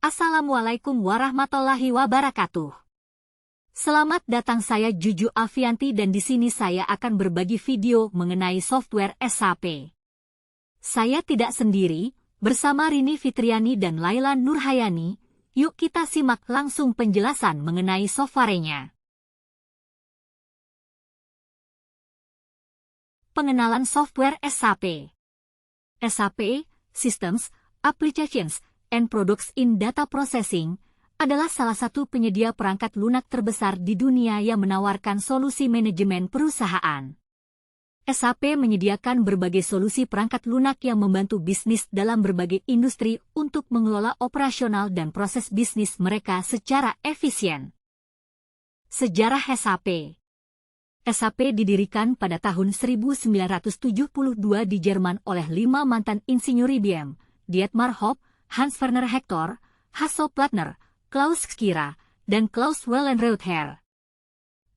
Assalamualaikum warahmatullahi wabarakatuh. Selamat datang, saya Juju Avianti dan di sini saya akan berbagi video mengenai software SAP. Saya tidak sendiri, bersama Rini Fitriani dan Laila Nurhayani. Yuk kita simak langsung penjelasan mengenai softwarenya. Pengenalan software SAP. SAP, Systems, Applications, and Products in Data Processing, adalah salah satu penyedia perangkat lunak terbesar di dunia yang menawarkan solusi manajemen perusahaan. SAP menyediakan berbagai solusi perangkat lunak yang membantu bisnis dalam berbagai industri untuk mengelola operasional dan proses bisnis mereka secara efisien. Sejarah SAP. SAP didirikan pada tahun 1972 di Jerman oleh 5 mantan insinyur IBM, Dietmar Hopp, Hans-Werner Hector, Hasso Plattner, Klaus Schira, dan Klaus Wellenreuther.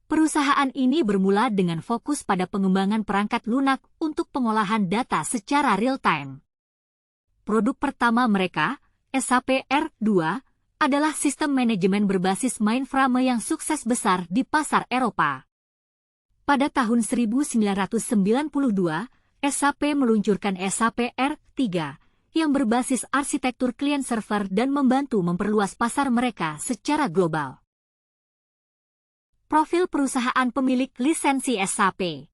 Perusahaan ini bermula dengan fokus pada pengembangan perangkat lunak untuk pengolahan data secara real-time. Produk pertama mereka, SAP R2, adalah sistem manajemen berbasis mainframe yang sukses besar di pasar Eropa. Pada tahun 1992, SAP meluncurkan SAP R3 yang berbasis arsitektur client-server dan membantu memperluas pasar mereka secara global. Profil perusahaan pemilik lisensi SAP.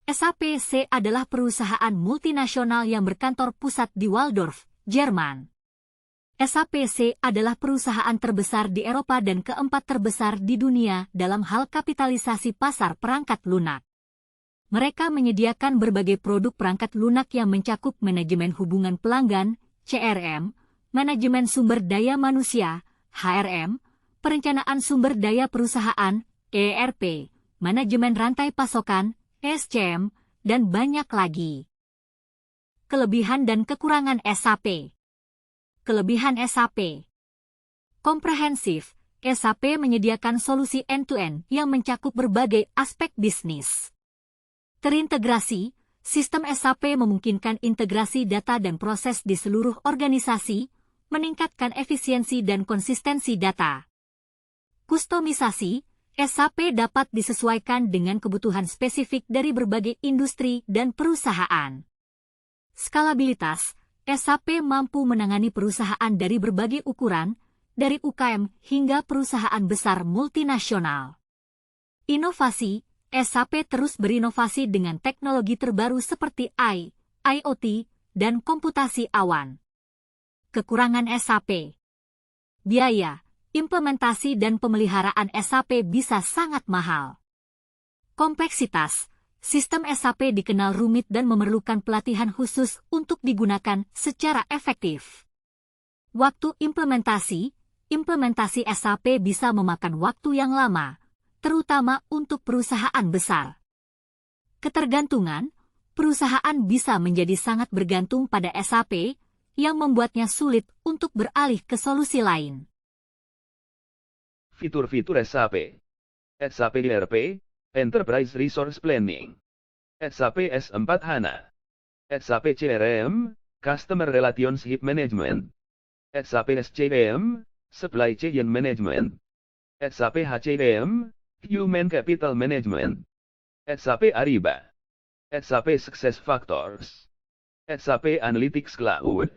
SAP-C adalah perusahaan multinasional yang berkantor pusat di Walldorf, Jerman. SAP-C adalah perusahaan terbesar di Eropa dan keempat terbesar di dunia dalam hal kapitalisasi pasar perangkat lunak. Mereka menyediakan berbagai produk perangkat lunak yang mencakup manajemen hubungan pelanggan, CRM, manajemen sumber daya manusia, HRM, perencanaan sumber daya perusahaan, ERP, manajemen rantai pasokan, SCM, dan banyak lagi. Kelebihan dan kekurangan SAP. Kelebihan SAP. Komprehensif, SAP menyediakan solusi end-to-end yang mencakup berbagai aspek bisnis. Terintegrasi, sistem SAP memungkinkan integrasi data dan proses di seluruh organisasi, meningkatkan efisiensi dan konsistensi data. Kustomisasi, SAP dapat disesuaikan dengan kebutuhan spesifik dari berbagai industri dan perusahaan. Skalabilitas, SAP mampu menangani perusahaan dari berbagai ukuran, dari UKM hingga perusahaan besar multinasional. Inovasi, SAP terus berinovasi dengan teknologi terbaru seperti AI, IoT, dan komputasi awan. Kekurangan SAP. Biaya, implementasi dan pemeliharaan SAP bisa sangat mahal. Kompleksitas, sistem SAP dikenal rumit dan memerlukan pelatihan khusus untuk digunakan secara efektif. Waktu implementasi SAP bisa memakan waktu yang lama, terutama untuk perusahaan besar. Ketergantungan, perusahaan bisa menjadi sangat bergantung pada SAP, yang membuatnya sulit untuk beralih ke solusi lain. Fitur-fitur SAP. SAP ERP, Enterprise Resource Planning. SAP S4 HANA. SAP CRM, Customer Relationship Management. SAP SCM, Supply Chain Management. SAP HCM, Human Capital Management. SAP Ariba. SAP SuccessFactors. SAP Analytics Cloud.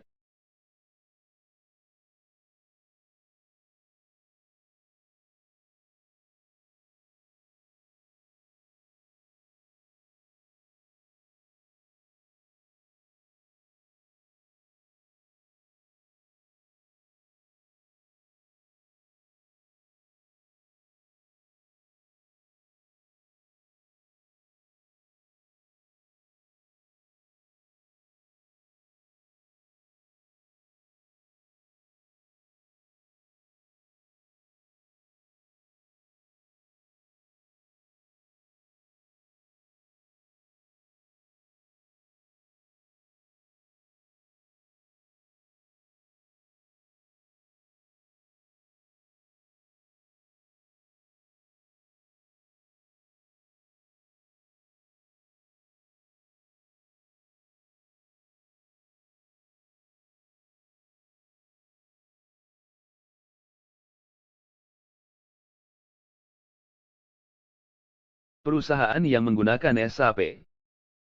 Perusahaan yang menggunakan SAP.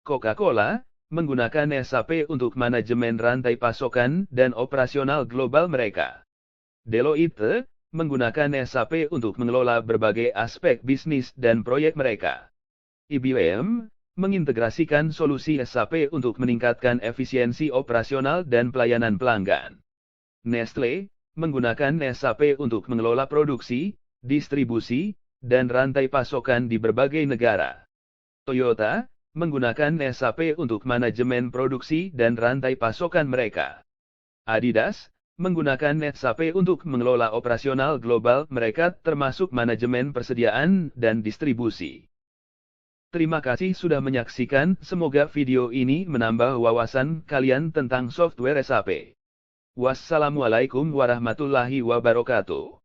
Coca-Cola menggunakan SAP untuk manajemen rantai pasokan dan operasional global mereka. Deloitte menggunakan SAP untuk mengelola berbagai aspek bisnis dan proyek mereka. IBM mengintegrasikan solusi SAP untuk meningkatkan efisiensi operasional dan pelayanan pelanggan. Nestle menggunakan SAP untuk mengelola produksi, distribusi, dan rantai pasokan di berbagai negara. Toyota menggunakan SAP untuk manajemen produksi dan rantai pasokan mereka. Adidas menggunakan SAP untuk mengelola operasional global mereka termasuk manajemen persediaan dan distribusi. Terima kasih sudah menyaksikan, semoga video ini menambah wawasan kalian tentang software SAP. Wassalamualaikum warahmatullahi wabarakatuh.